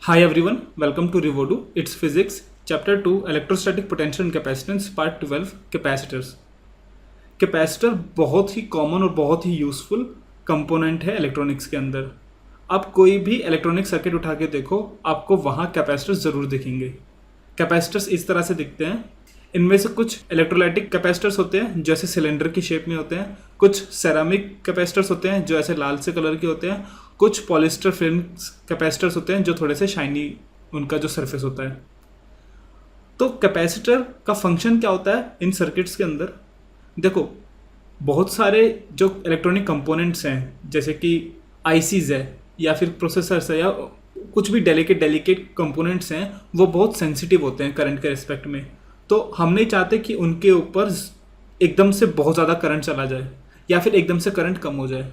Hi everyone, welcome to Revodu. It's Physics, Chapter 2, Electrostatic Potential and Capacitance, Part 12, Capacitors. Capacitor बहुत ही common और बहुत ही useful component है electronics के अंदर। आप कोई भी इलेक्ट्रॉनिक सर्किट उठा के देखो, आपको वहाँ कैपेसिटर्स ज़रूर दिखेंगे। कैपेसिटर्स इस तरह से दिखते हैं। इनमें से कुछ इलेक्ट्रोलाइटिक कैपेसिटर्स होते हैं जो ऐसे सिलेंडर की शेप में होते हैं, कुछ सेरामिक कैपेसिटर्स होते हैं जो ऐसे लाल से कलर के होते हैं, कुछ पॉलिस्टर फिल्म कैपेसिटर्स होते हैं जो थोड़े से शाइनी उनका जो सरफेस होता है। तो कैपेसिटर का फंक्शन क्या होता है इन सर्किट्स के अंदर? देखो, बहुत सारे जो इलेक्ट्रॉनिक कंपोनेंट्स हैं जैसे कि आईसीज है या फिर प्रोसेसर्स है या कुछ भी डेलिकेट कंपोनेंट्स हैं, वो बहुत सेंसिटिव होते हैं करंट के रिस्पेक्ट में। तो हम नहीं चाहते कि उनके ऊपर एकदम से बहुत ज़्यादा करंट चला जाए या फिर एकदम से करंट कम हो जाए।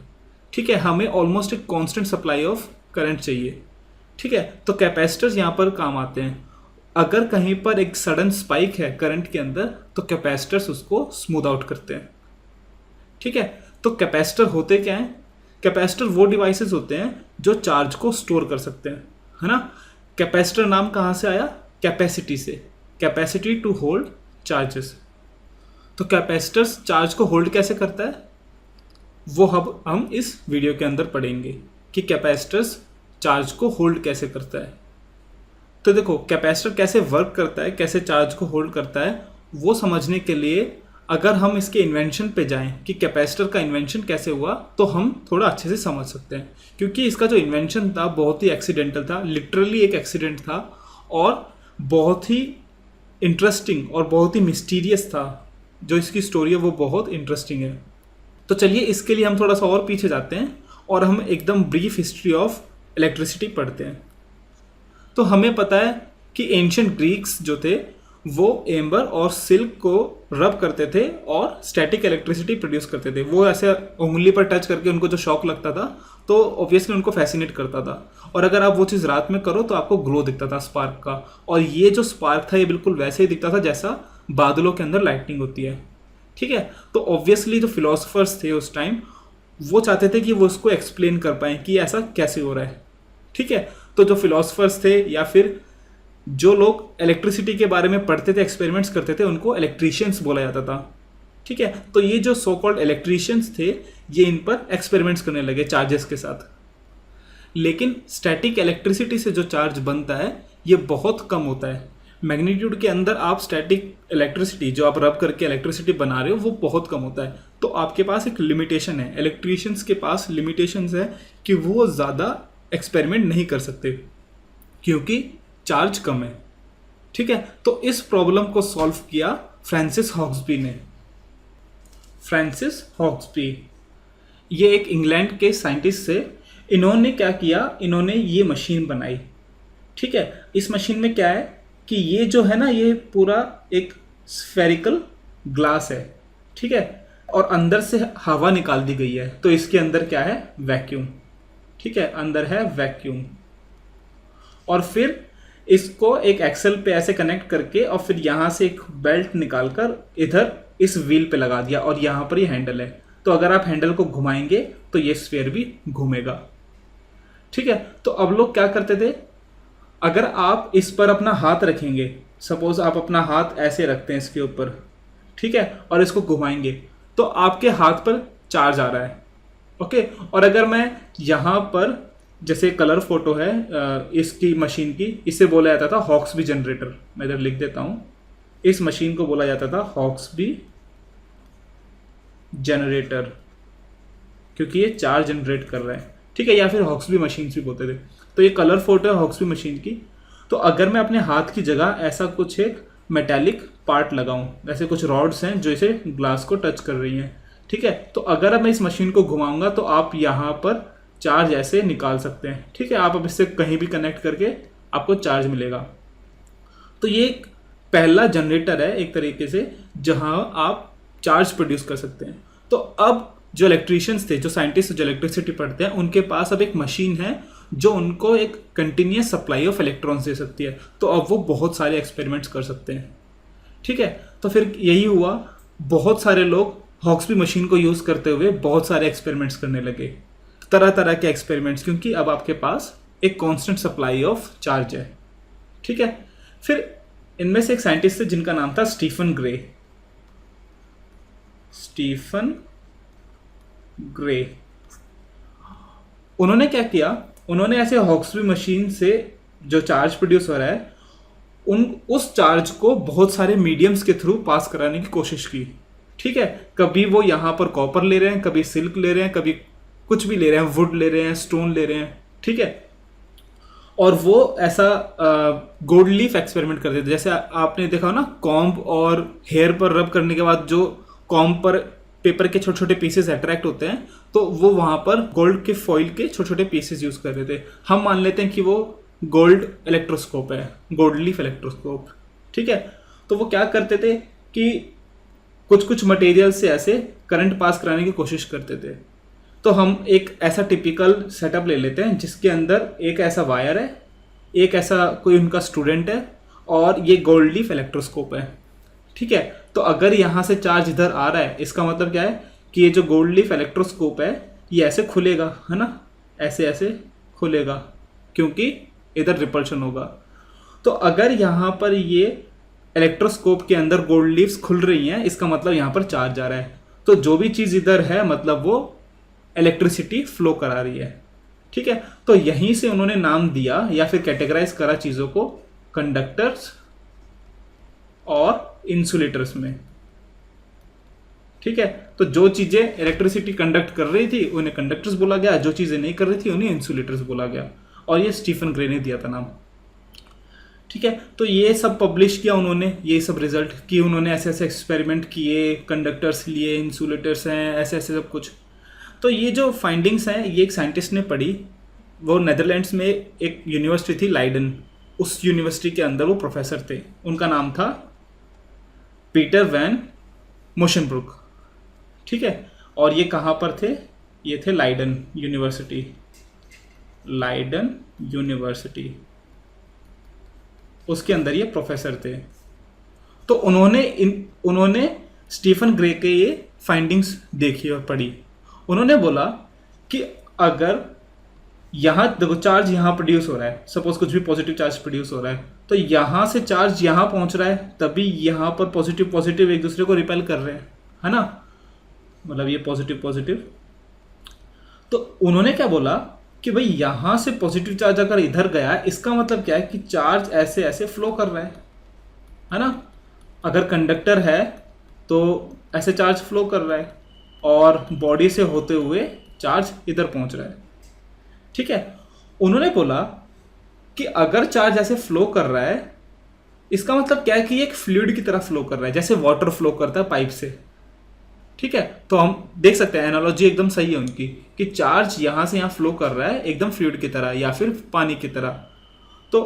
ठीक है, हमें ऑलमोस्ट एक कांस्टेंट सप्लाई ऑफ करंट चाहिए। ठीक है, तो कैपेसिटर्स यहाँ पर काम आते हैं। अगर कहीं पर एक सडन स्पाइक है करंट के अंदर तो कैपेसिटर्स उसको स्मूथ आउट करते हैं। ठीक है, तो कैपेसिटर होते क्या हैं? कैपेसिटर वो डिवाइसेस होते हैं जो चार्ज को स्टोर कर सकते हैं, है ना। कैपेसिटर नाम कहाँ से आया? कैपेसिटी से, कैपेसिटी टू होल्ड चार्जेस। तो कैपेसिटर्स चार्ज को होल्ड कैसे करता है, वो अब हम इस वीडियो के अंदर पढ़ेंगे कि कैपेसिटर्स चार्ज को होल्ड कैसे करता है। तो देखो, कैपेसिटर कैसे वर्क करता है, कैसे चार्ज को होल्ड करता है, वो समझने के लिए अगर हम इसके इन्वेंशन पे जाएं कि कैपेसिटर का इन्वेंशन कैसे हुआ तो हम थोड़ा अच्छे से समझ सकते हैं। क्योंकि इसका जो इन्वेंशन था बहुत ही एक्सीडेंटल था, लिटरली एक एक्सीडेंट था और बहुत ही इंटरेस्टिंग और बहुत ही मिस्टीरियस था। जो इसकी स्टोरी है वो बहुत इंटरेस्टिंग है। तो चलिए इसके लिए हम थोड़ा सा और पीछे जाते हैं और हम एकदम ब्रीफ हिस्ट्री ऑफ इलेक्ट्रिसिटी पढ़ते हैं। तो हमें पता है कि एंशिएंट ग्रीक्स जो थे वो एम्बर और सिल्क को रब करते थे और स्टैटिक इलेक्ट्रिसिटी प्रोड्यूस करते थे। वो ऐसे उंगली पर टच करके उनको जो शॉक लगता था तो ऑब्वियसली उनको फैसिनेट करता था। और अगर आप वो चीज़ रात में करो तो आपको ग्लो दिखता था स्पार्क का। और ये जो स्पार्क था ये बिल्कुल वैसे ही दिखता था जैसा बादलों के अंदर लाइटनिंग होती है। ठीक है, तो ऑब्वियसली जो फिलोसफर्स थे उस टाइम वो चाहते थे कि वो उसको एक्सप्लेन कर पाएँ कि ऐसा कैसे हो रहा है। ठीक है, तो जो फिलोसफर्स थे या फिर जो लोग इलेक्ट्रिसिटी के बारे में पढ़ते थे, एक्सपेरिमेंट्स करते थे, उनको इलेक्ट्रीशियंस बोला जाता था। ठीक है, तो ये जो सो कॉल्ड इलेक्ट्रीशियंस थे ये इन पर एक्सपेरिमेंट्स करने लगे चार्जेस के साथ। लेकिन स्टैटिक इलेक्ट्रिसिटी से जो चार्ज बनता है ये बहुत कम होता है। मैग्नीट्यूड के अंदर आप स्टैटिक इलेक्ट्रिसिटी जो आप रब करके इलेक्ट्रिसिटी बना रहे हो वो बहुत कम होता है। तो आपके पास एक लिमिटेशन है, इलेक्ट्रीशियंस के पास लिमिटेशंस है कि वो ज़्यादा एक्सपेरिमेंट नहीं कर सकते क्योंकि चार्ज कम है। ठीक है, तो इस प्रॉब्लम को सॉल्व किया फ्रांसिस हॉक्सबी ने। फ्रांसिस हॉक्सबी ये एक इंग्लैंड के साइंटिस्ट थे। इन्होंने क्या किया, इन्होंने ये मशीन बनाई। ठीक है, इस मशीन में क्या है कि ये जो है ना ये पूरा एक स्फेरिकल ग्लास है। ठीक है, और अंदर से हवा निकाल दी गई है। तो इसके अंदर क्या है? वैक्यूम। ठीक है, अंदर है वैक्यूम। और फिर इसको एक एक्सल पे ऐसे कनेक्ट करके और फिर यहाँ से एक बेल्ट निकालकर इधर इस व्हील पे लगा दिया और यहाँ पर ये हैंडल है। तो अगर आप हैंडल को घुमाएंगे तो ये स्फीयर भी घूमेगा। ठीक है, तो अब लोग क्या करते थे, अगर आप इस पर अपना हाथ रखेंगे, सपोज आप अपना हाथ ऐसे रखते हैं इसके ऊपर, ठीक है, और इसको घुमाएंगे तो आपके हाथ पर चार्ज आ रहा है। ओके, और अगर मैं यहाँ पर जैसे कलर फोटो है इसकी मशीन की, इसे बोला जाता था हॉक्सबी जनरेटर। मैं इधर लिख देता हूँ, इस मशीन को बोला जाता था हॉक्सबी जनरेटर क्योंकि ये चार्ज जनरेट कर रहा है। ठीक है, या फिर हॉक्सबी मशीन भी बोलते थे। तो ये कलर फोटो है हॉक्सबी मशीन की। तो अगर मैं अपने हाथ की जगह ऐसा कुछ एक मेटालिक पार्ट लगाऊं, ऐसे कुछ रॉड्स हैं जो इसे ग्लास को टच कर रही हैं। ठीक है, तो अगर मैं इस मशीन को घुमाऊंगा तो आप यहाँ पर चार्ज ऐसे निकाल सकते हैं। ठीक है, आप अब इससे कहीं भी कनेक्ट करके आपको चार्ज मिलेगा। तो ये एक पहला जनरेटर है एक तरीके से जहां आप चार्ज प्रोड्यूस कर सकते हैं। तो अब जो इलेक्ट्रीशियंस थे, जो साइंटिस्ट जो इलेक्ट्रिसिटी पढ़ते हैं, उनके पास अब एक मशीन है जो उनको एक continuous supply of electrons they सकती है। तो अब वो बहुत सारे एक्सपेरिमेंट्स कर सकते हैं। ठीक है, तो फिर यही हुआ, बहुत सारे लोग हॉक्सबी मशीन को यूज़ करते हुए बहुत सारे एक्सपेरिमेंट्स करने लगे, तरह तरह के एक्सपेरिमेंट्स, क्योंकि अब आपके पास एक कांस्टेंट सप्लाई ऑफ चार्ज है। ठीक है, फिर इनमें से एक साइंटिस्ट थे जिनका नाम था स्टीफन ग्रे। स्टीफन ग्रे, उन्होंने क्या किया, उन्होंने ऐसे हॉक्सबी मशीन से जो चार्ज प्रोड्यूस हो रहा है उस चार्ज को बहुत सारे मीडियम्स के थ्रू पास कराने की कोशिश की। ठीक है, कभी वो यहाँ पर कॉपर ले रहे हैं, कभी सिल्क ले रहे हैं, कभी कुछ भी ले रहे हैं, वुड ले रहे हैं, स्टोन ले रहे हैं। ठीक है, और वो ऐसा गोल्ड लीफ एक्सपेरिमेंट करते थे। जैसे आपने देखा हो ना, कॉम्ब और हेयर पर रब करने के बाद जो कॉम्ब पर पेपर के छोटे छोटे पीसेस अट्रैक्ट होते हैं, तो वो वहां पर गोल्ड के फॉइल के छोटे छोटे पीसेस यूज कर रहे थे। हम मान लेते हैं कि वो गोल्ड इलेक्ट्रोस्कोप है, गोल्ड लीफ इलेक्ट्रोस्कोप। ठीक है, तो वो क्या करते थे कि कुछ कुछ मटेरियल से ऐसे करंट पास कराने की कोशिश करते थे। तो हम एक ऐसा टिपिकल सेटअप ले लेते हैं जिसके अंदर एक ऐसा वायर है, एक ऐसा कोई उनका स्टूडेंट है, और ये गोल्ड लीफ इलेक्ट्रोस्कोप है। ठीक है, तो अगर यहाँ से चार्ज इधर आ रहा है, इसका मतलब क्या है कि ये जो गोल्ड लीफ इलेक्ट्रोस्कोप है ये ऐसे खुलेगा, है ना, ऐसे ऐसे खुलेगा क्योंकि इधर रिपल्शन होगा। तो अगर यहाँ पर ये इलेक्ट्रोस्कोप के अंदर गोल्ड लीव्स खुल रही हैं, इसका मतलब यहाँ पर चार्ज आ रहा है। तो जो भी चीज़ इधर है मतलब वो इलेक्ट्रिसिटी फ्लो करा रही है। ठीक है, तो यहीं से उन्होंने नाम दिया या फिर कैटेगराइज करा चीज़ों को कंडक्टर्स और इंसुलेटर्स में। ठीक है, तो जो चीज़ें इलेक्ट्रिसिटी कंडक्ट कर रही थी उन्हें कंडक्टर्स बोला गया, जो चीज़ें नहीं कर रही थी उन्हें इंसुलेटर्स बोला गया, और ये स्टीफन ग्रे ने दिया था नाम। ठीक है, तो ये सब पब्लिश किया उन्होंने, ये सब रिजल्ट कि उन्होंने ऐसे ऐसे एक्सपेरिमेंट किए, कंडक्टर्स लिए, इंसुलेटर्स हैं, ऐसे ऐसे सब कुछ। तो ये जो फाइंडिंग्स हैं ये एक साइंटिस्ट ने पढ़ी, वो नेदरलैंड्स में एक यूनिवर्सिटी थी लाइडन, उस यूनिवर्सिटी के अंदर वो प्रोफेसर थे, उनका नाम था पीटर वैन मोशनब्रुक। ठीक है, और ये कहाँ पर थे, ये थे लाइडन यूनिवर्सिटी, लाइडन यूनिवर्सिटी, उसके अंदर ये प्रोफेसर थे। तो उन्होंने स्टीफन ग्रे के ये फाइंडिंग्स देखी और पढ़ी। उन्होंने बोला कि अगर यहाँ देखो चार्ज यहाँ प्रोड्यूस हो रहा है, सपोज कुछ भी पॉजिटिव चार्ज प्रोड्यूस हो रहा है, तो यहाँ से चार्ज यहाँ पहुँच रहा है, तभी यहाँ पर पॉजिटिव पॉजिटिव एक दूसरे को रिपेल कर रहे हैं, है ना, मतलब ये पॉजिटिव पॉजिटिव। तो उन्होंने क्या बोला कि भाई यहाँ से पॉजिटिव चार्ज अगर इधर गया, इसका मतलब क्या है कि चार्ज ऐसे ऐसे फ्लो कर रहा है ना। अगर कंडक्टर है तो ऐसे चार्ज फ्लो कर रहा है, और बॉडी से होते हुए चार्ज इधर पहुंच रहा है। ठीक है, उन्होंने बोला कि अगर चार्ज ऐसे फ्लो कर रहा है, इसका मतलब क्या है कि एक फ्लूइड की तरह फ्लो कर रहा है, जैसे वाटर फ्लो करता है पाइप से। ठीक है, तो हम देख सकते हैं एनालॉजी एकदम सही है उनकी कि चार्ज यहाँ से यहाँ फ्लो कर रहा है एकदम फ्लूइड की तरह या फिर पानी की तरह। तो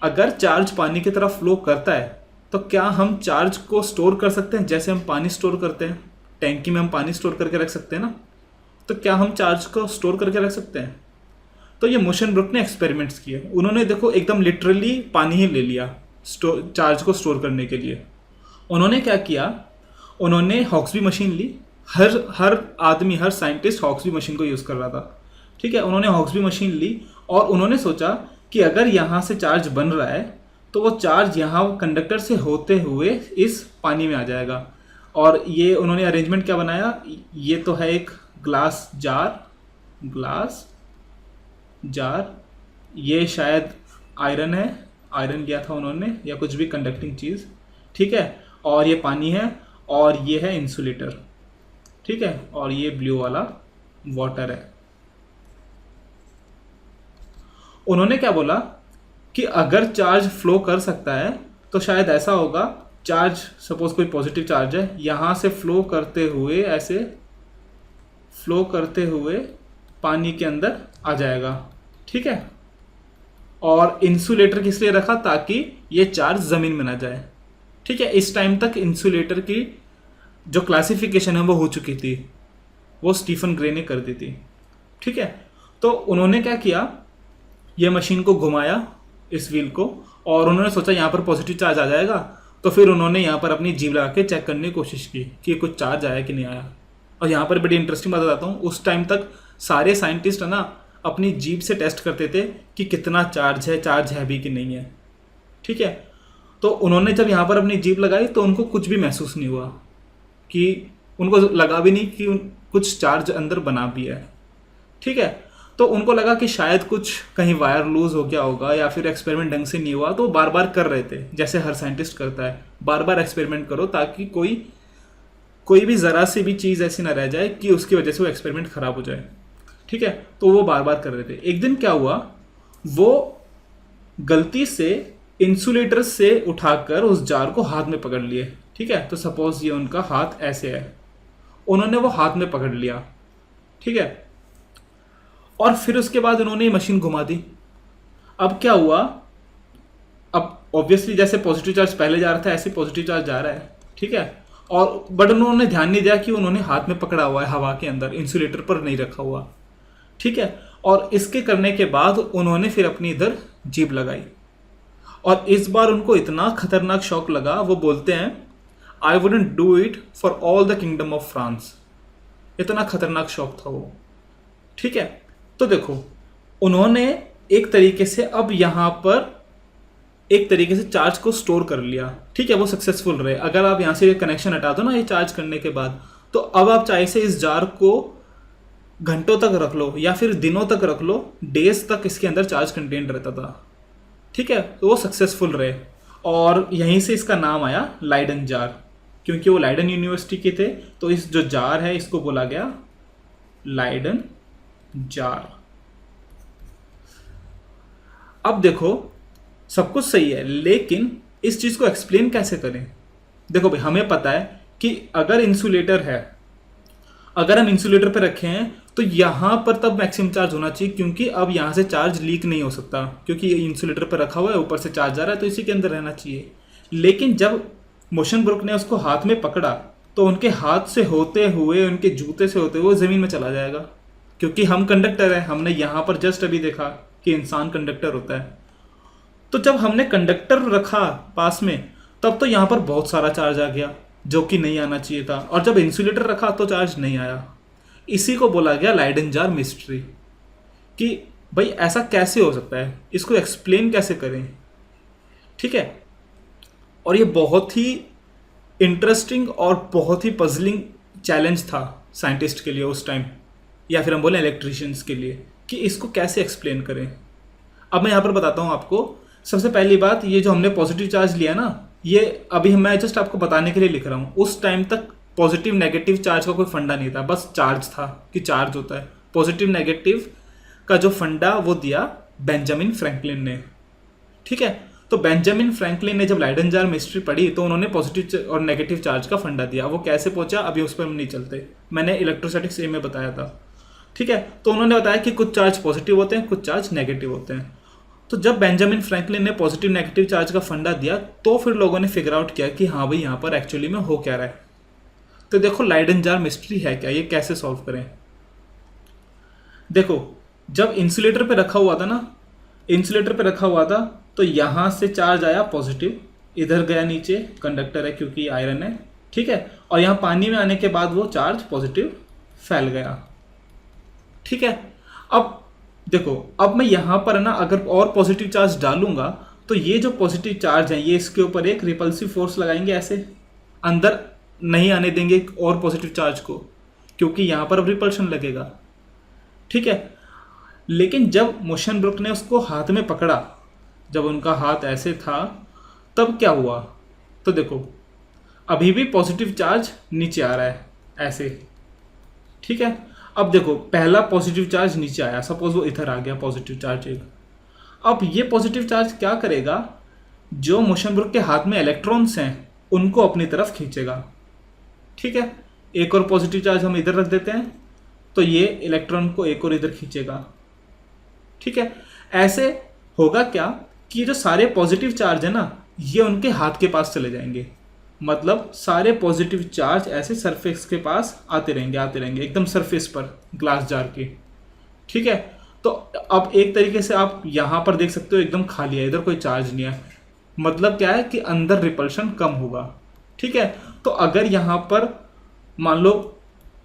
अगर चार्ज पानी की तरह फ्लो करता है तो क्या हम चार्ज को स्टोर कर सकते हैं, जैसे हम पानी स्टोर करते हैं, टैंकी में हम पानी स्टोर करके रख सकते हैं ना, तो क्या हम चार्ज को स्टोर करके रख सकते हैं? तो ये मोशनब्रुक ने एक्सपेरिमेंट्स किए, उन्होंने देखो एकदम लिटरली पानी ही ले लिया चार्ज को स्टोर करने के लिए। उन्होंने क्या किया, उन्होंने हॉक्सबी मशीन ली, हर आदमी, हर साइंटिस्ट हॉक्सबी मशीन को यूज़ कर रहा था। ठीक है, उन्होंने हॉक्सबी मशीन ली और उन्होंने सोचा कि अगर यहाँ से चार्ज बन रहा है तो वो चार्ज यहाँ कंडक्टर से होते हुए इस पानी में आ जाएगा। और ये उन्होंने अरेंजमेंट क्या बनाया, ये तो है एक ग्लास जार, ये शायद आयरन है, आयरन लिया था उन्होंने या कुछ भी कंडक्टिंग चीज़। ठीक है, और ये पानी है, और ये है इंसुलेटर। ठीक है, और ये ब्लू वाला वाटर है। उन्होंने क्या बोला कि अगर चार्ज फ्लो कर सकता है तो शायद ऐसा होगा, चार्ज सपोज कोई पॉजिटिव चार्ज है, यहाँ से फ्लो करते हुए ऐसे फ्लो करते हुए पानी के अंदर आ जाएगा। ठीक है, और इंसुलेटर किस लिए रखा, ताकि ये चार्ज ज़मीन में ना जाए। ठीक है, इस टाइम तक इंसुलेटर की जो क्लासिफिकेशन है वो हो चुकी थी, वो स्टीफन ग्रे ने कर दी थी। ठीक है, तो उन्होंने क्या किया, ये मशीन को घुमाया इस व्हील को, और उन्होंने सोचा यहाँ पर पॉजिटिव चार्ज आ जाएगा, तो फिर उन्होंने यहाँ पर अपनी जीभ लगा के चेक करने की कोशिश की कि कुछ चार्ज आया कि नहीं आया। और यहाँ पर बड़ी इंटरेस्टिंग बात बताता हूँ, उस टाइम तक सारे साइंटिस्ट है ना अपनी जीभ से टेस्ट करते थे कि कितना चार्ज है भी कि नहीं है। ठीक है, तो उन्होंने जब यहाँ पर अपनी जीभ लगाई तो उनको कुछ भी महसूस नहीं हुआ, कि उनको लगा भी नहीं कि कुछ चार्ज अंदर बना भी है। ठीक है, तो उनको लगा कि शायद कुछ कहीं वायर लूज हो गया होगा या फिर एक्सपेरिमेंट ढंग से नहीं हुआ, तो बार बार कर रहे थे, जैसे हर साइंटिस्ट करता है, बार बार एक्सपेरिमेंट करो ताकि कोई भी ज़रा सी भी चीज़ ऐसी ना रह जाए कि उसकी वजह से वो एक्सपेरिमेंट ख़राब हो जाए। ठीक है, तो वो बार बार कर रहे थे। एक दिन क्या हुआ, वो गलती से इंसुलेटर से उठाकर उस जार को हाथ में पकड़ लिए। ठीक है, तो सपोज ये उनका हाथ ऐसे है, उन्होंने वो हाथ में पकड़ लिया। ठीक है, और फिर उसके बाद उन्होंने ये मशीन घुमा दी। अब क्या हुआ, अब ऑब्वियसली जैसे पॉजिटिव चार्ज पहले जा रहा था ऐसे पॉजिटिव चार्ज जा रहा है। ठीक है, और बट उन्होंने ध्यान नहीं दिया कि उन्होंने हाथ में पकड़ा हुआ है हवा के अंदर, इंसुलेटर पर नहीं रखा हुआ। ठीक है, और इसके करने के बाद उन्होंने फिर अपनी इधर जीभ लगाई, और इस बार उनको इतना खतरनाक शॉक लगा, वो बोलते हैं I wouldn't do it for all the kingdom of France. इतना खतरनाक शॉक था वो। ठीक है, तो देखो उन्होंने एक तरीके से अब यहाँ पर एक तरीके से चार्ज को स्टोर कर लिया। ठीक है, वो सक्सेसफुल रहे। अगर आप यहाँ से कनेक्शन हटा दो ना ये चार्ज करने के बाद, तो अब आप चाहे से इस जार को घंटों तक रख लो या फिर दिनों तक रख लो, डेज तक इसके अंदर चार्ज कंटेन रहता था। ठीक है, तो वो सक्सेसफुल रहे, और यहीं से इसका नाम आया लाइडन जार, क्योंकि वो लाइडन यूनिवर्सिटी के थे, तो इस जो जार है इसको बोला गया लाइडन जार। अब देखो सब कुछ सही है, लेकिन इस चीज को एक्सप्लेन कैसे करें। देखो भाई, हमें पता है कि अगर इंसुलेटर है, अगर हम इंसुलेटर पे रखे हैं तो यहां पर तब मैक्सिमम चार्ज होना चाहिए, क्योंकि अब यहां से चार्ज लीक नहीं हो सकता, क्योंकि ये इंसुलेटर पर रखा हुआ है, ऊपर से चार्ज आ रहा है, तो इसी के अंदर रहना चाहिए। लेकिन जब मोशन ब्रुक ने उसको हाथ में पकड़ा तो उनके हाथ से होते हुए, उनके जूते से होते हुए जमीन में चला जाएगा, क्योंकि हम कंडक्टर है। हमने यहां पर जस्ट अभी देखा कि इंसान कंडक्टर होता है, तो जब हमने कंडक्टर रखा पास में तब तो यहाँ पर बहुत सारा चार्ज आ गया जो कि नहीं आना चाहिए था, और जब इंसुलेटर रखा तो चार्ज नहीं आया। इसी को बोला गया लाइडन जार मिस्ट्री, कि भाई ऐसा कैसे हो सकता है, इसको एक्सप्लेन कैसे करें। ठीक है, और ये बहुत ही इंटरेस्टिंग और बहुत ही पजलिंग चैलेंज था साइंटिस्ट के लिए उस टाइम, या फिर हम बोले इलेक्ट्रिशियंस के लिए, कि इसको कैसे एक्सप्लेन करें। अब मैं यहाँ पर बताता हूँ आपको। सबसे पहली बात, ये जो हमने पॉजिटिव चार्ज लिया ना, ये अभी मैं जस्ट आपको बताने के लिए लिख रहा हूँ। उस टाइम तक पॉजिटिव नेगेटिव चार्ज का कोई फंडा नहीं था, बस चार्ज था कि चार्ज होता है। पॉजिटिव नेगेटिव का जो फंडा वो दिया बेंजामिन फ्रैंकलिन ने। ठीक है, तो बेंजामिन फ्रैंकलिन ने जब लाइडन जार मिस्ट्री पढ़ी तो उन्होंने पॉजिटिव और नेगेटिव चार्ज का फंडा दिया। वो कैसे पहुंचा अभी उस पर हम नहीं चलते, मैंने इलेक्ट्रोस्टैटिक्स ए में बताया था। ठीक है, तो उन्होंने बताया कि कुछ चार्ज पॉजिटिव होते हैं, कुछ चार्ज नेगेटिव होते हैं। तो जब बेंजामिन फ्रैंकलिन ने पॉजिटिव नेगेटिव चार्ज का फंडा दिया तो फिर लोगों ने फिगर आउट किया कि हाँ भाई यहाँ पर एक्चुअली में हो क्या रहा है। तो देखो लाइडन जार मिस्ट्री है क्या, ये कैसे सॉल्व करें। देखो जब इंसुलेटर पे रखा हुआ था ना, इंसुलेटर पे रखा हुआ था तो यहाँ से चार्ज आया पॉजिटिव, इधर गया नीचे, कंडक्टर है क्योंकि आयरन है। ठीक है, और यहाँ पानी में आने के बाद वो चार्ज पॉजिटिव फैल गया। ठीक है, अब देखो अब मैं यहाँ पर ना अगर और पॉजिटिव चार्ज डालूंगा तो ये जो पॉजिटिव चार्ज है ये इसके ऊपर एक रिपल्सिव फोर्स लगाएंगे, ऐसे अंदर नहीं आने देंगे और पॉजिटिव चार्ज को, क्योंकि यहाँ पर अब रिपल्शन लगेगा। ठीक है, लेकिन जब मोशन ब्रुक ने उसको हाथ में पकड़ा, जब उनका हाथ ऐसे था तब क्या हुआ, तो देखो अभी भी पॉजिटिव चार्ज नीचे आ रहा है ऐसे। ठीक है, अब देखो पहला पॉजिटिव चार्ज नीचे आया, सपोज वो इधर आ गया पॉजिटिव चार्ज एक। अब ये पॉजिटिव चार्ज क्या करेगा, जो मोशन ब्रुक के हाथ में इलेक्ट्रॉन्स हैं उनको अपनी तरफ खींचेगा। ठीक है, एक और पॉजिटिव चार्ज हम इधर रख देते हैं तो ये इलेक्ट्रॉन को एक और इधर खींचेगा। ठीक है, ऐसे होगा क्या कि जो सारे पॉजिटिव चार्ज है ना ये उनके हाथ के पास चले जाएंगे, मतलब सारे पॉजिटिव चार्ज ऐसे सरफेस के पास आते रहेंगे एकदम सरफेस पर ग्लास जार के। ठीक है, तो अब एक तरीके से आप यहाँ पर देख सकते हो एकदम खाली है, इधर कोई चार्ज नहीं है, मतलब क्या है कि अंदर रिपल्शन कम होगा। ठीक है, तो अगर यहाँ पर मान लो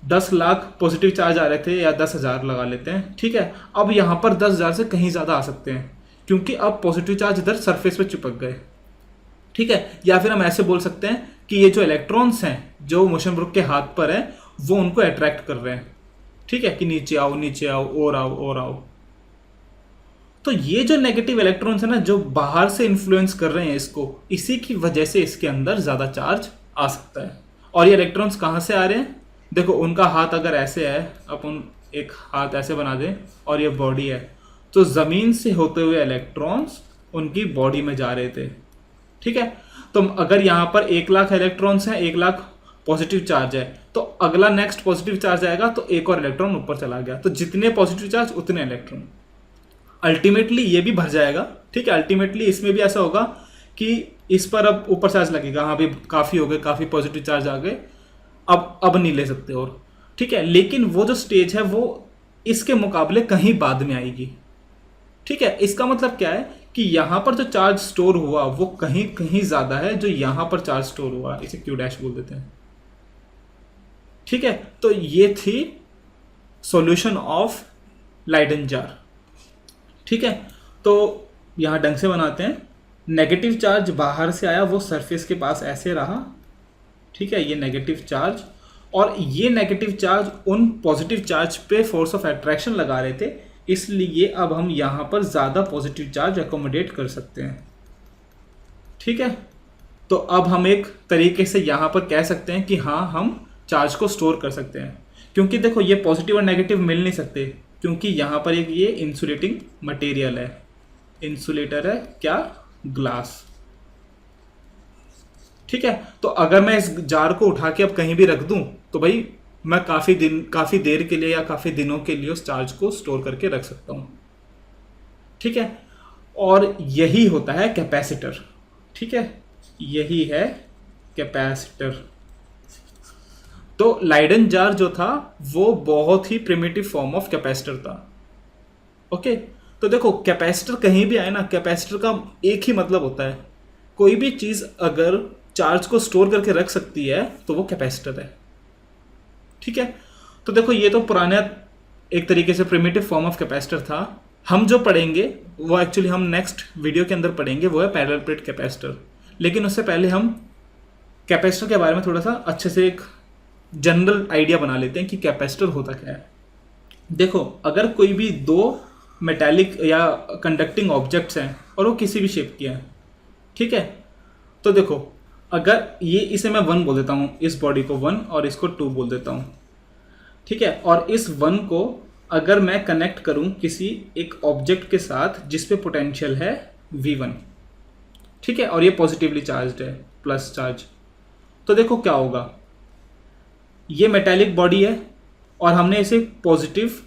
10 लाख पॉजिटिव चार्ज आ रहे थे या 10,000 लगा लेते हैं, ठीक है। अब यहाँ पर 10,000 से कहीं ज़्यादा आ सकते हैं क्योंकि अब पॉजिटिव चार्ज इधर सरफेस पे चिपक गए, ठीक है। या फिर हम ऐसे बोल सकते हैं कि ये जो इलेक्ट्रॉन्स हैं जो मोशन ब्रुक के हाथ पर है वो उनको अट्रैक्ट कर रहे हैं, ठीक है, कि नीचे आओ नीचे आओ और आओ और आओ। तो ये जो नेगेटिव इलेक्ट्रॉन्स है ना जो बाहर से इन्फ्लुएंस कर रहे हैं इसको, इसी की वजह से इसके अंदर ज़्यादा चार्ज आ सकता है। और ये इलेक्ट्रॉन्स कहाँ से आ रहे हैं? देखो उनका हाथ अगर ऐसे है, अपन एक हाथ ऐसे बना दें और ये बॉडी है, तो ज़मीन से होते हुए इलेक्ट्रॉन्स उनकी बॉडी में जा रहे थे, ठीक है। तो अगर यहाँ पर 1 लाख इलेक्ट्रॉन्स हैं, 1 लाख पॉजिटिव चार्ज है, तो अगला नेक्स्ट पॉजिटिव चार्ज आएगा तो एक और इलेक्ट्रॉन ऊपर चला गया, तो जितने पॉजिटिव चार्ज उतने इलेक्ट्रॉन, अल्टीमेटली ये भी भर जाएगा, ठीक है। अल्टीमेटली इसमें भी ऐसा होगा कि इस पर अब ऊपर चार्ज लगेगा, हाँ भी काफ़ी हो गए, काफ़ी पॉजिटिव चार्ज आ गए, अब नहीं ले सकते और, ठीक है। लेकिन वो जो स्टेज है वो इसके मुकाबले कहीं बाद में आएगी, ठीक है। इसका मतलब क्या है कि यहाँ पर जो चार्ज स्टोर हुआ वो कहीं कहीं ज़्यादा है जो यहाँ पर चार्ज स्टोर हुआ, इसे क्यू डैश बोल देते हैं, ठीक है। तो ये थी सॉल्यूशन ऑफ लाइडेन जार, ठीक है। तो यहाँ ढंग से बनाते हैं, नेगेटिव चार्ज बाहर से आया, वो सरफेस के पास ऐसे रहा, ठीक है, ये नेगेटिव चार्ज, और ये नेगेटिव चार्ज उन पॉजिटिव चार्ज पे फोर्स ऑफ अट्रैक्शन लगा रहे थे, इसलिए अब हम यहाँ पर ज़्यादा पॉजिटिव चार्ज अकोमोडेट कर सकते हैं, ठीक है। तो अब हम एक तरीके से यहाँ पर कह सकते हैं कि हाँ हम चार्ज को स्टोर कर सकते हैं, क्योंकि देखो ये पॉजिटिव और नेगेटिव मिल नहीं सकते, क्योंकि यहाँ पर एक ये इंसुलेटिंग मटेरियल है, इंसुलेटर है क्या, ग्लास, ठीक है। तो अगर मैं इस जार को उठा के अब कहीं भी रख दूं तो भाई मैं काफ़ी देर के लिए या काफ़ी दिनों के लिए उस चार्ज को स्टोर करके रख सकता हूं, ठीक है। और यही होता है कैपेसिटर, ठीक है, यही है कैपेसिटर। तो लाइडेन जार जो था वो बहुत ही प्रिमिटिव फॉर्म ऑफ कैपेसिटर था, ओके। तो देखो कैपेसिटर कहीं भी आए ना, कैपेसिटर का एक ही मतलब होता है, कोई भी चीज़ अगर चार्ज को स्टोर करके रख सकती है तो वो कैपेसिटर है, ठीक है। तो देखो ये तो पुराना एक तरीके से प्रिमिटिव फॉर्म ऑफ कैपेसिटर था। हम जो पढ़ेंगे वो एक्चुअली हम नेक्स्ट वीडियो के अंदर पढ़ेंगे, वो है पैरेलल प्लेट कैपेसिटर। लेकिन उससे पहले हम कैपेसिटर के बारे में थोड़ा सा अच्छे से एक जनरल आइडिया बना लेते हैं कि कैपेसिटर होता क्या है। देखो अगर कोई भी दो मेटालिक या कंडक्टिंग ऑब्जेक्ट्स हैं और वो किसी भी शेप के हैं, ठीक है, तो देखो अगर ये, इसे मैं 1 बोल देता हूँ, इस बॉडी को 1 और इसको 2 बोल देता हूँ, ठीक है। और इस 1 को अगर मैं कनेक्ट करूँ किसी एक ऑब्जेक्ट के साथ जिस पे पोटेंशियल है V1, ठीक है, और ये पॉजिटिवली चार्ज्ड है, प्लस चार्ज, तो देखो क्या होगा, ये मेटालिक बॉडी है और हमने इसे पॉजिटिव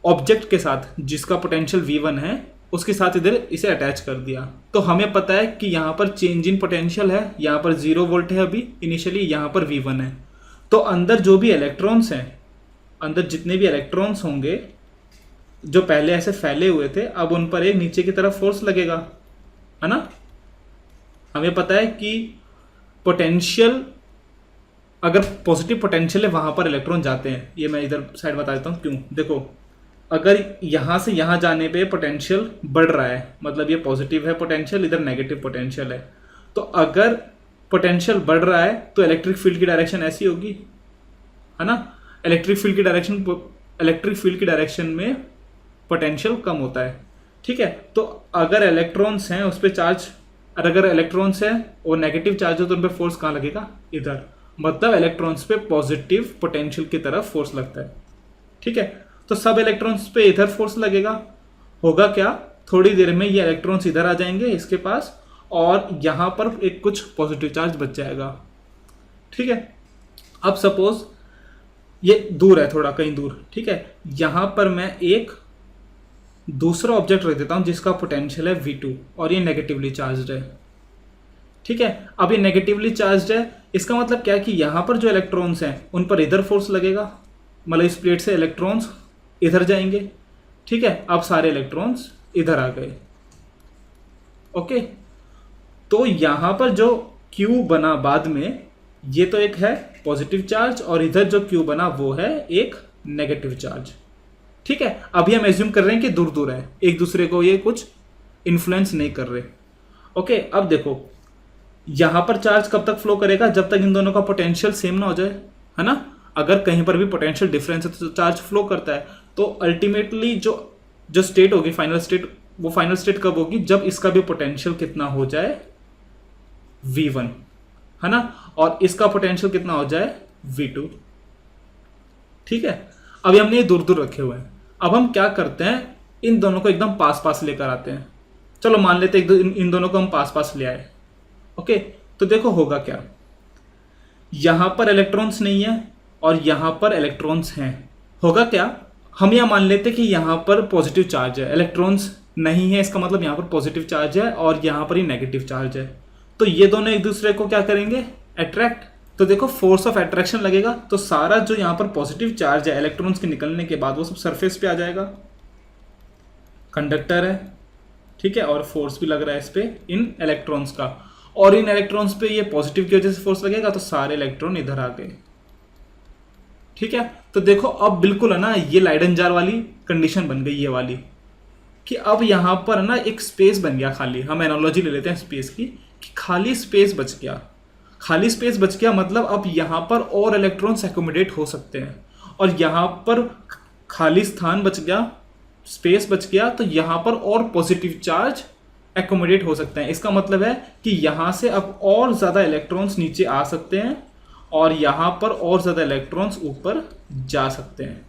ऑब्जेक्ट के साथ जिसका पोटेंशियल V1 है उसके साथ इधर इसे अटैच कर दिया, तो हमें पता है कि यहाँ पर चेंज इन पोटेंशियल है, यहाँ पर 0 वोल्ट है अभी इनिशियली, यहाँ पर V1 है। तो अंदर जो भी इलेक्ट्रॉन्स हैं, अंदर जितने भी इलेक्ट्रॉन्स होंगे जो पहले ऐसे फैले हुए थे, अब उन पर एक नीचे की तरफ फोर्स लगेगा, है ना। हमें पता है कि पोटेंशियल, अगर पॉजिटिव पोटेंशियल है वहाँ पर इलेक्ट्रॉन जाते हैं, ये मैं इधर साइड बता देता हूँ क्यों। देखो अगर यहाँ से यहाँ जाने पे पोटेंशियल बढ़ रहा है, मतलब ये पॉजिटिव है पोटेंशियल, इधर नेगेटिव पोटेंशियल है, तो अगर पोटेंशियल बढ़ रहा है तो इलेक्ट्रिक फील्ड की डायरेक्शन ऐसी होगी, है ना। इलेक्ट्रिक फील्ड की डायरेक्शन में पोटेंशियल कम होता है, ठीक है। तो अगर इलेक्ट्रॉन्स हैं उस पर चार्ज, अगर इलेक्ट्रॉन्स हैं और नेगेटिव चार्ज हो तो उन पर फोर्स कहाँ लगेगा, इधर, मतलब इलेक्ट्रॉन्स पे पॉजिटिव पोटेंशियल की तरफ फोर्स लगता है, ठीक है। तो सब इलेक्ट्रॉन्स पे इधर फोर्स लगेगा, होगा क्या, थोड़ी देर में ये इलेक्ट्रॉन्स इधर आ जाएंगे इसके पास और यहाँ पर एक कुछ पॉजिटिव चार्ज बच जाएगा, ठीक है। अब सपोज ये दूर है, थोड़ा कहीं दूर, ठीक है, यहाँ पर मैं एक दूसरा ऑब्जेक्ट रख देता हूँ जिसका पोटेंशियल है V2 और ये नेगेटिवली चार्ज्ड है, ठीक है। अब ये नेगेटिवली चार्ज्ड है, इसका मतलब क्या है कि यहाँ पर जो इलेक्ट्रॉन्स हैं उन पर इधर फोर्स लगेगा, मतलब इस प्लेट से इलेक्ट्रॉन्स इधर जाएंगे, ठीक है। अब सारे इलेक्ट्रॉन्स इधर आ गए, ओके। तो यहाँ पर जो Q बना बाद में, ये तो एक है पॉजिटिव चार्ज और इधर जो Q बना वो है एक नेगेटिव चार्ज। ठीक है, अभी हम एज्यूम कर रहे हैं कि दूर दूर है, एक दूसरे को ये कुछ इन्फ्लुएंस नहीं कर रहे। ओके, अब देखो यहां पर चार्ज कब तक फ्लो करेगा, जब तक इन दोनों का पोटेंशियल सेम ना हो जाए, है ना। अगर कहीं पर भी पोटेंशियल डिफरेंस है तो चार्ज फ्लो करता है। तो अल्टीमेटली जो जो स्टेट होगी फाइनल स्टेट, वो फाइनल स्टेट कब होगी, जब इसका भी पोटेंशियल कितना हो जाए V1, है ना, और इसका पोटेंशियल कितना हो जाए V2। ठीक है, अभी हमने ये दूर दूर रखे हुए हैं। अब हम क्या करते हैं, इन दोनों को एकदम पास पास लेकर आते हैं। चलो मान लेते हैं इन दोनों को हम पास पास ले आए। ओके, तो देखो होगा क्या, यहां पर इलेक्ट्रॉन्स नहीं है और यहां पर इलेक्ट्रॉन्स हैं। होगा क्या, हम यह मान लेते हैं कि यहां पर पॉजिटिव चार्ज है, इलेक्ट्रॉन्स नहीं है, इसका मतलब यहां पर पॉजिटिव चार्ज है और यहां पर ही नेगेटिव चार्ज है। तो ये दोनों एक दूसरे को क्या करेंगे, अट्रैक्ट। तो देखो फोर्स ऑफ अट्रैक्शन लगेगा, तो सारा जो यहां पर पॉजिटिव चार्ज है इलेक्ट्रॉन्स के निकलने के बाद वो सब सरफेस पे आ जाएगा। कंडक्टर है, ठीक है, और फोर्स भी लग रहा है इस पे इन इलेक्ट्रॉन्स का, और इन इलेक्ट्रॉन्स पे ये पॉजिटिव की वजह से फोर्स लगेगा, तो सारे इलेक्ट्रॉन इधर आ गए। ठीक है, तो देखो अब बिल्कुल है ना, ये लाइडन जार वाली कंडीशन बन गई, ये वाली, कि अब यहां पर है ना एक स्पेस बन गया खाली। हम एनालॉजी ले लेते हैं स्पेस की, कि खाली स्पेस बच गया। खाली स्पेस बच गया मतलब अब यहां पर और इलेक्ट्रॉन्स एकोमोडेट हो सकते हैं, और यहां पर खाली स्थान बच गया, स्पेस बच गया, तो यहां पर और पॉजिटिव चार्ज एकोमोडेट हो सकते हैं। इसका मतलब है कि यहां से अब और ज्यादा इलेक्ट्रॉन्स नीचे आ सकते हैं और यहां पर और ज्यादा इलेक्ट्रॉन्स ऊपर जा सकते हैं।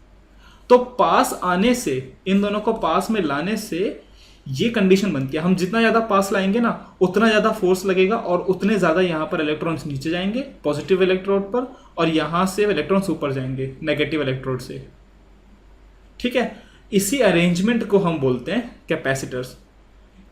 तो पास आने से, इन दोनों को पास में लाने से ये कंडीशन बनती है, हम जितना ज्यादा पास लाएंगे ना उतना ज्यादा फोर्स लगेगा और उतने ज्यादा यहां पर इलेक्ट्रॉन्स नीचे जाएंगे पॉजिटिव इलेक्ट्रोड पर, और यहां से इलेक्ट्रॉन्स ऊपर जाएंगे नेगेटिव इलेक्ट्रोड से। ठीक है, इसी अरेंजमेंट को हम बोलते हैं कैपेसिटर्स।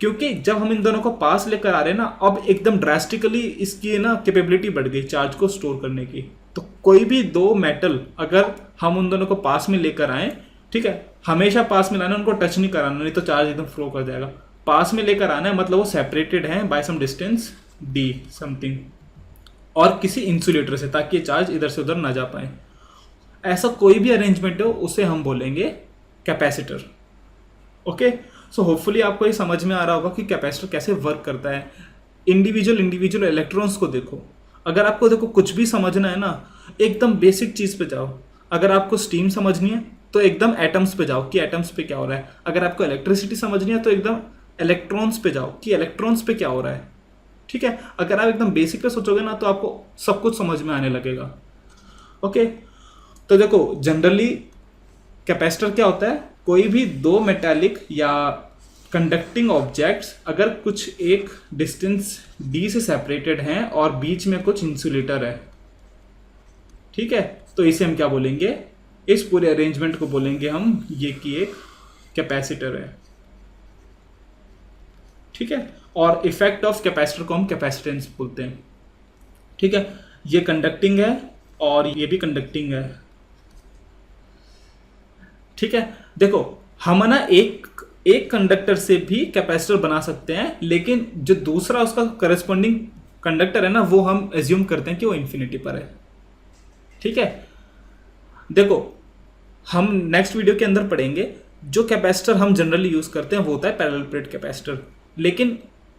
क्योंकि जब हम इन दोनों को पास लेकर आ रहे हैं ना, अब एकदम ड्रास्टिकली इसकी ना कैपेबिलिटी बढ़ गई चार्ज को स्टोर करने की। तो कोई भी दो मेटल अगर हम उन दोनों को पास में लेकर आए, ठीक है, हमेशा पास में लाना, उनको टच नहीं कराना, नहीं तो चार्ज एकदम फ्लो कर जाएगा। पास में लेकर आना है मतलब वो सेपरेटेड है by some distance d something, और किसी इंसुलेटर से, ताकि ये चार्ज इधर से उधर ना जा पाए। ऐसा कोई भी अरेंजमेंट हो उसे हम बोलेंगे कैपेसिटर। ओके, सो होपफुली आपको ये समझ में आ रहा होगा कि कैपेसिटर कैसे वर्क करता है। इंडिविजुअल इलेक्ट्रॉन्स को देखो, अगर आपको देखो कुछ भी समझना है ना, एकदम बेसिक चीज पे जाओ। अगर आपको स्टीम समझनी है तो एकदम एटम्स पे जाओ कि एटम्स पे क्या हो रहा है। अगर आपको इलेक्ट्रिसिटी समझनी है तो एकदम इलेक्ट्रॉन्स पे जाओ कि इलेक्ट्रॉन्स पे क्या हो रहा है। ठीक है, अगर आप एकदम बेसिक पे सोचोगे ना तो आपको सब कुछ समझ में आने लगेगा। ओके, तो देखो जनरली कैपेसिटर क्या होता है, कोई भी दो मेटालिक या कंडक्टिंग ऑब्जेक्ट्स अगर कुछ एक डिस्टेंस d से सेपरेटेड हैं और बीच में कुछ इंसुलेटर है, ठीक है, तो इसे हम क्या बोलेंगे, इस पूरे अरेंजमेंट को बोलेंगे हम ये कि एक कैपेसिटर है। ठीक है, और इफेक्ट ऑफ कैपेसिटर को हम कैपेसिटेंस बोलते हैं। ठीक है, ये कंडक्टिंग है और ये भी कंडक्टिंग है। ठीक है, देखो हम ना एक कंडक्टर से भी कैपेसिटर बना सकते हैं, लेकिन जो दूसरा उसका करस्पॉन्डिंग कंडक्टर है ना, वो हम एज्यूम करते हैं कि वो इन्फिनिटी पर है। ठीक है, देखो हम नेक्स्ट वीडियो के अंदर पढ़ेंगे, जो कैपेसिटर हम जनरली यूज करते हैं वो होता है पैरेलल प्लेट कैपेसिटर। लेकिन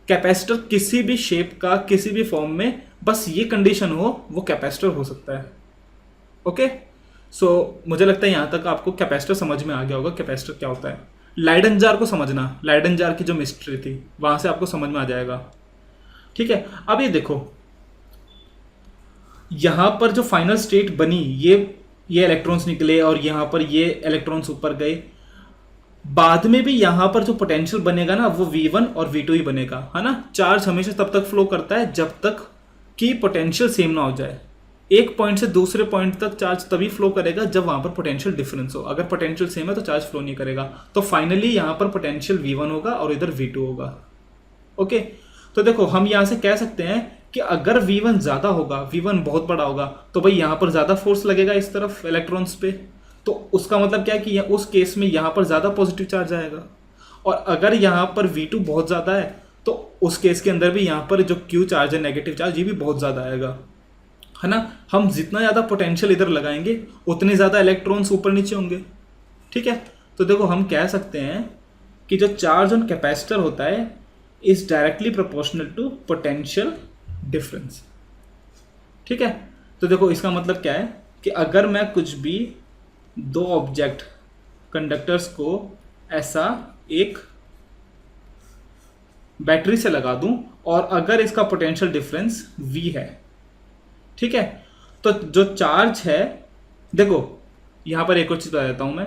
कैपेसिटर किसी भी शेप का, किसी भी फॉर्म में, बस ये कंडीशन हो वो कैपेसिटर हो सकता है। ओके, सो मुझे लगता है यहां तक आपको कैपेसिटर समझ में आ गया होगा, कैपेसिटर क्या होता है। लाइडन जार को समझना, लाइडन जार की जो मिस्ट्री थी वहां से आपको समझ में आ जाएगा। ठीक है, अब ये देखो यहां पर जो फाइनल स्टेट बनी, ये इलेक्ट्रॉन्स निकले और यहां पर ये इलेक्ट्रॉन्स ऊपर गए। बाद में भी यहां पर जो पोटेंशियल बनेगा ना वो V1 और V2 ही बनेगा, है ना। चार्ज हमेशा तब तक फ्लो करता है जब तक कि पोटेंशियल सेम ना हो जाए। एक पॉइंट से दूसरे पॉइंट तक चार्ज तभी फ्लो करेगा जब वहां पर पोटेंशियल डिफरेंस हो। अगर पोटेंशियल सेम है तो चार्ज फ्लो नहीं करेगा। तो फाइनली यहां पर पोटेंशियल V1 होगा और इधर V2 होगा। ओके, तो देखो हम यहां से कह सकते हैं कि अगर V1 ज्यादा होगा, V1 बहुत बड़ा होगा, तो भाई यहां पर ज्यादा फोर्स लगेगा इस तरफ इलेक्ट्रॉन्स पे। तो उसका मतलब क्या है कि उस केस में यहां पर ज्यादा पॉजिटिव चार्ज आएगा। और अगर यहां पर V2 बहुत ज्यादा है तो उस केस के अंदर भी यहां पर जो Q चार्ज है, नेगेटिव चार्ज, ये भी बहुत ज्यादा आएगा। है ना। हम जितना ज़्यादा पोटेंशियल इधर लगाएंगे उतने ज़्यादा इलेक्ट्रॉन्स ऊपर नीचे होंगे, ठीक है। तो देखो हम कह सकते हैं कि जो चार्ज ऑन कैपेसिटर होता है is directly proportional to potential difference, ठीक है। तो देखो इसका मतलब क्या है कि अगर मैं कुछ भी दो ऑब्जेक्ट कंडक्टर्स को ऐसा एक बैटरी से लगा दूं और अगर इसका पोटेंशियल डिफरेंस V है, ठीक है, तो जो चार्ज है, देखो यहां पर एक और चीज बता देता हूं मैं,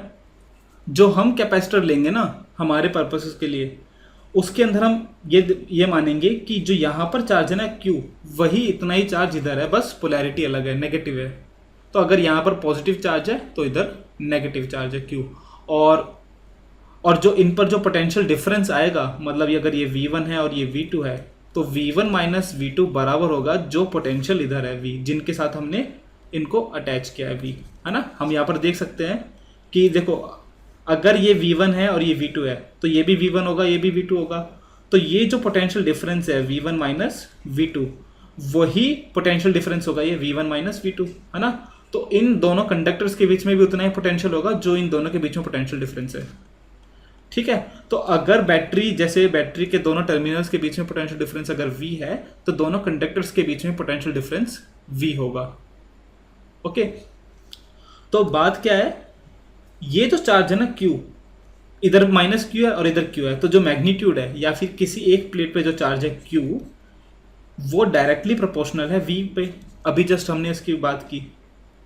जो हम कैपेसिटर लेंगे ना हमारे पर्पसेस के लिए, उसके अंदर हम ये मानेंगे कि जो यहाँ पर चार्ज है ना Q, वही इतना ही चार्ज इधर है, बस पोलैरिटी अलग है, नेगेटिव है। तो अगर यहाँ पर पॉजिटिव चार्ज है तो इधर नेगेटिव चार्ज है Q। और जो इन पर जो पोटेंशियल डिफरेंस आएगा, मतलब ये अगर ये V1 है और ये V2 है, तो V1 माइनस V2 बराबर होगा जो पोटेंशियल इधर है V, जिनके साथ हमने इनको अटैच किया है V, है ना। हम यहाँ पर देख सकते हैं कि देखो अगर ये V1 है और ये V2 है तो ये भी V1 होगा, ये भी V2 होगा। तो ये जो पोटेंशियल डिफरेंस है V1 माइनस V2, वही पोटेंशियल डिफरेंस होगा ये V1 माइनस V2, है ना। तो इन दोनों कंडक्टर्स के बीच में भी उतना ही पोटेंशियल होगा जो इन दोनों के बीच में पोटेंशियल डिफरेंस है, ठीक है। तो अगर बैटरी, जैसे बैटरी के दोनों टर्मिनल्स के बीच में पोटेंशियल डिफरेंस अगर V है तो दोनों कंडक्टर्स के बीच में पोटेंशियल डिफरेंस V होगा, ओके। तो बात क्या है, ये जो चार्ज है ना Q, इधर माइनस Q है और इधर Q है, तो जो मैग्नीट्यूड है या फिर किसी एक प्लेट पे जो चार्ज है Q, वो डायरेक्टली प्रोपोर्शनल है V पे। अभी जस्ट हमने इसकी बात की,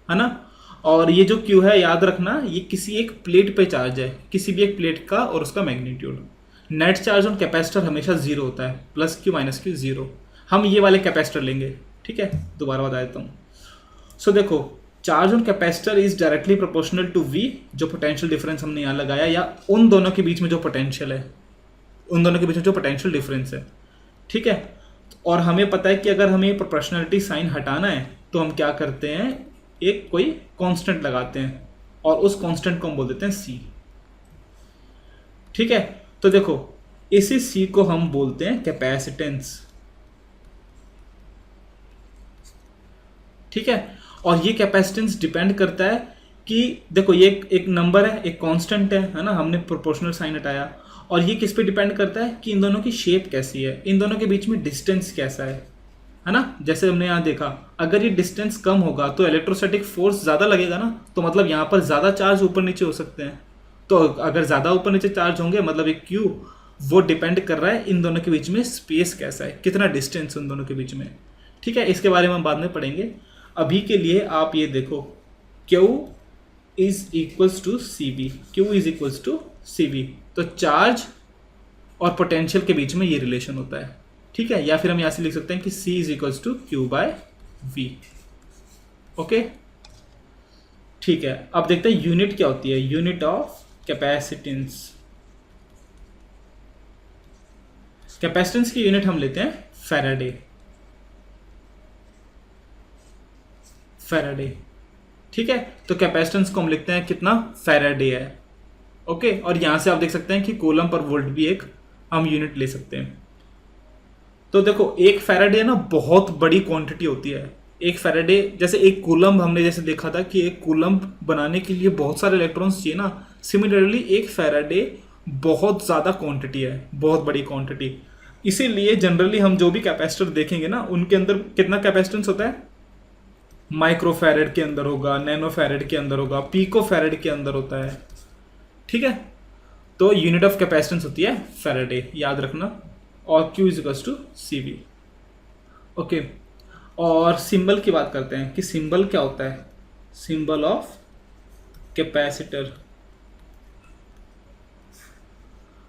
है ना। और ये जो Q है, याद रखना, ये किसी एक प्लेट पे चार्ज है, किसी भी एक प्लेट का और उसका magnitude. Net charge on capacitor हमेशा जीरो होता है, plus Q minus Q zero. हम ये वाले कैपेसिटर लेंगे, ठीक है, दोबारा बता देता हूँ। सो देखो charge on capacitor is directly proportional to V, जो पोटेंशियल डिफरेंस हमने यहाँ लगाया, या उन दोनों के बीच में जो पोटेंशियल है, उन दोनों के बीच में जो पोटेंशियल डिफरेंस है, ठीक है। और हमें पता है कि अगर हमें प्रोपोर्शनलिटी साइन हटाना है तो हम क्या करते हैं, एक कोई कांस्टेंट लगाते हैं और उस कांस्टेंट को हम बोल देते हैं C, ठीक है। तो देखो इसी C को हम बोलते हैं कैपेसिटेंस, ठीक है। और ये कैपेसिटेंस डिपेंड करता है कि देखो ये एक नंबर है, एक कांस्टेंट है ना, हमने प्रोपोर्शनल साइन हटाया। और ये किस पे डिपेंड करता है कि इन दोनों की शेप कैसी है, इन दोनों के बीच में डिस्टेंस कैसा है ना। जैसे हमने यहाँ देखा, अगर ये डिस्टेंस कम होगा तो इलेक्ट्रोस्टैटिक फोर्स ज़्यादा लगेगा ना, तो मतलब यहाँ पर ज़्यादा चार्ज ऊपर नीचे हो सकते हैं। तो अगर ज़्यादा ऊपर नीचे चार्ज होंगे मतलब एक Q, वो डिपेंड कर रहा है इन दोनों के बीच में स्पेस कैसा है, कितना डिस्टेंस उन दोनों के बीच में, ठीक है। इसके बारे में हम बाद में पढ़ेंगे। अभी के लिए आप ये देखो, Q is equals to CV, Q is equals to CV। तो चार्ज और पोटेंशियल के बीच में ये रिलेशन होता है, ठीक है। या फिर हम यहाँ से लिख सकते हैं कि C is equals to Q by V, okay, ठीक है। अब देखते हैं यूनिट क्या होती है, यूनिट ऑफ कैपेसिटेंस। कैपेसिटेंस की यूनिट हम लेते हैं फैराडे, फैराडे, ठीक है। तो कैपेसिटेंस को हम लिखते हैं कितना, फैराडे है, ओके। और यहां से आप देख सकते हैं कि कूलम पर वोल्ट भी एक हम यूनिट ले सकते हैं। तो देखो एक फैराडे ना बहुत बड़ी क्वांटिटी होती है। एक फैराडे, जैसे एक कूलम हमने जैसे देखा था कि एक कूलम बनाने के लिए बहुत सारे इलेक्ट्रॉन्स चाहिए ना, सिमिलरली एक फैराडे बहुत ज़्यादा क्वांटिटी है, बहुत बड़ी क्वांटिटी। इसीलिए जनरली हम जो भी कैपेसिटर देखेंगे ना, उनके अंदर कितना कैपेसिटेंस होता है, माइक्रो फैरेड के अंदर होगा, नैनो फैरेड के अंदर होगा, पीको फैरेड के अंदर होता है, ठीक है। तो यूनिट ऑफ कैपेसिटेंस होती है फैराडे, याद रखना। और Q is equals to CV, okay. और सिंबल की बात करते हैं कि सिंबल क्या होता है, सिंबल ऑफ कैपेसिटर।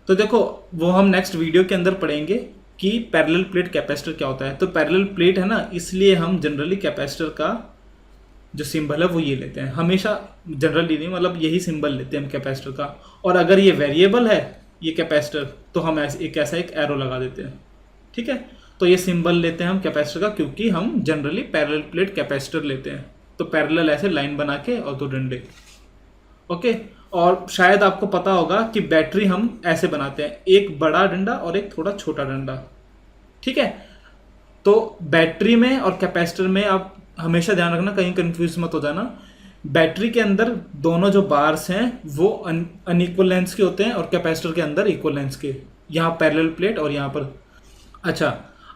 तो देखो वो हम नेक्स्ट वीडियो के अंदर पढ़ेंगे कि पैरेलल प्लेट कैपेसिटर क्या होता है। तो पैरेलल प्लेट है ना, इसलिए हम जनरली कैपेसिटर का जो सिंबल है वो ये लेते हैं, हमेशा जनरली नहीं, मतलब यही सिंबल लेते हैं हम कैपेसिटर का। और अगर ये वेरिएबल है ये कैपेसिटर, तो हम एक ऐसा एक एरो लगा देते हैं, ठीक है। तो ये सिंबल लेते हैं हम कैपेसिटर का, क्योंकि हम जनरली पैरेलल प्लेट कैपेसिटर लेते हैं। तो पैरेलल ऐसे लाइन बना के और दो डंडे, ओके। और शायद आपको पता होगा कि बैटरी हम ऐसे बनाते हैं, एक बड़ा डंडा और एक थोड़ा छोटा डंडा, ठीक है। तो बैटरी में और कैपेसिटर में आप हमेशा ध्यान रखना, कहीं कंफ्यूज मत हो जाना। बैटरी के अंदर दोनों जो बार्स हैं वो अनइक्वल लेंथ के होते हैं और कैपेसिटर के अंदर इक्वल लेंथ के, यहाँ पैरेलल प्लेट और यहाँ पर। अच्छा,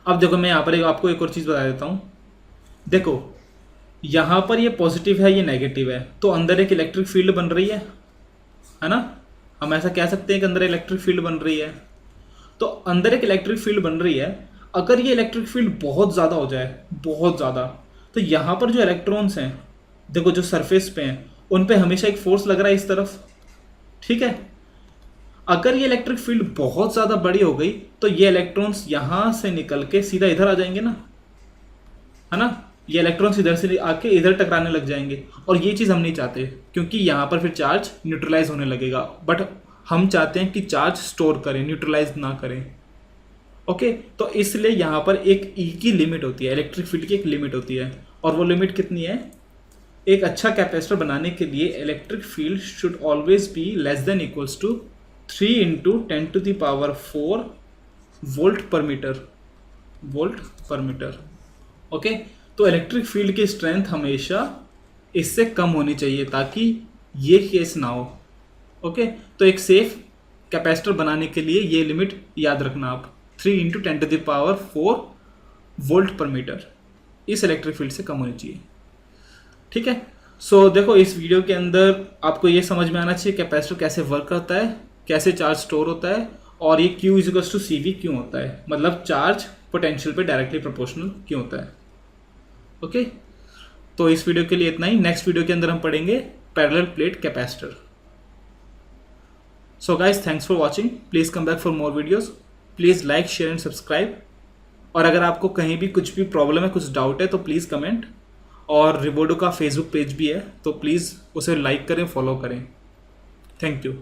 अब देखो मैं यहाँ पर आपको एक और चीज़ बता देता हूँ। देखो यहाँ पर ये पॉजिटिव है, ये नेगेटिव है, तो अंदर एक इलेक्ट्रिक फील्ड बन रही है ना। हम ऐसा कह सकते हैं कि अंदर इलेक्ट्रिक फील्ड बन रही है। तो अंदर एक इलेक्ट्रिक फील्ड बन रही है, अगर ये इलेक्ट्रिक फील्ड बहुत ज़्यादा हो जाए, बहुत ज़्यादा, तो यहाँ पर जो इलेक्ट्रॉन्स हैं, देखो जो सरफेस पे हैं, उन पे हमेशा एक फोर्स लग रहा है इस तरफ, ठीक है। अगर ये इलेक्ट्रिक फील्ड बहुत ज़्यादा बड़ी हो गई तो ये इलेक्ट्रॉन्स यहाँ से निकल के सीधा इधर आ जाएंगे ना, है ना। ये इलेक्ट्रॉन्स इधर से आके इधर टकराने लग जाएंगे, और ये चीज़ हम नहीं चाहते, क्योंकि यहाँ पर फिर चार्ज न्यूट्रलाइज होने लगेगा। बट हम चाहते हैं कि चार्ज स्टोर करें, न्यूट्रलाइज ना करें। ओके, तो इसलिए यहाँ पर एक ई की लिमिट होती है, इलेक्ट्रिक फील्ड की एक लिमिट होती है, और वो लिमिट कितनी है? एक अच्छा कैपेसिटर बनाने के लिए electric field should always be less than equals to 3 × 10⁴ volt per metre. Okay, तो इलेक्ट्रिक फील्ड की स्ट्रेंथ हमेशा इससे कम होनी चाहिए ताकि ये केस ना हो। ओके, तो एक सेफ कैपेसिटर बनाने के लिए ये लिमिट याद रखना आप, 3 × 10⁴ वोल्ट पर मीटर इस इलेक्ट्रिक फील्ड से कम होनी चाहिए, ठीक है। सो देखो इस वीडियो के अंदर आपको ये समझ में आना चाहिए कैपेसिटर कैसे वर्क करता है, कैसे चार्ज स्टोर होता है, और ये Q = CV क्यों होता है, मतलब चार्ज पोटेंशियल पे डायरेक्टली प्रोपोर्शनल क्यों होता है। ओके, तो इस वीडियो के लिए इतना ही। नेक्स्ट वीडियो के अंदर हम पढ़ेंगे parallel plate capacitor. So guys, thanks for watching. Please come back for more videos. Please like, share and subscribe. और अगर आपको कहीं भी कुछ भी प्रॉब्लम है, कुछ डाउट है, तो प्लीज़ कमेंट। और रिवोडो का फेसबुक पेज भी है, तो प्लीज़ उसे लाइक करें, फॉलो करें। Thank you.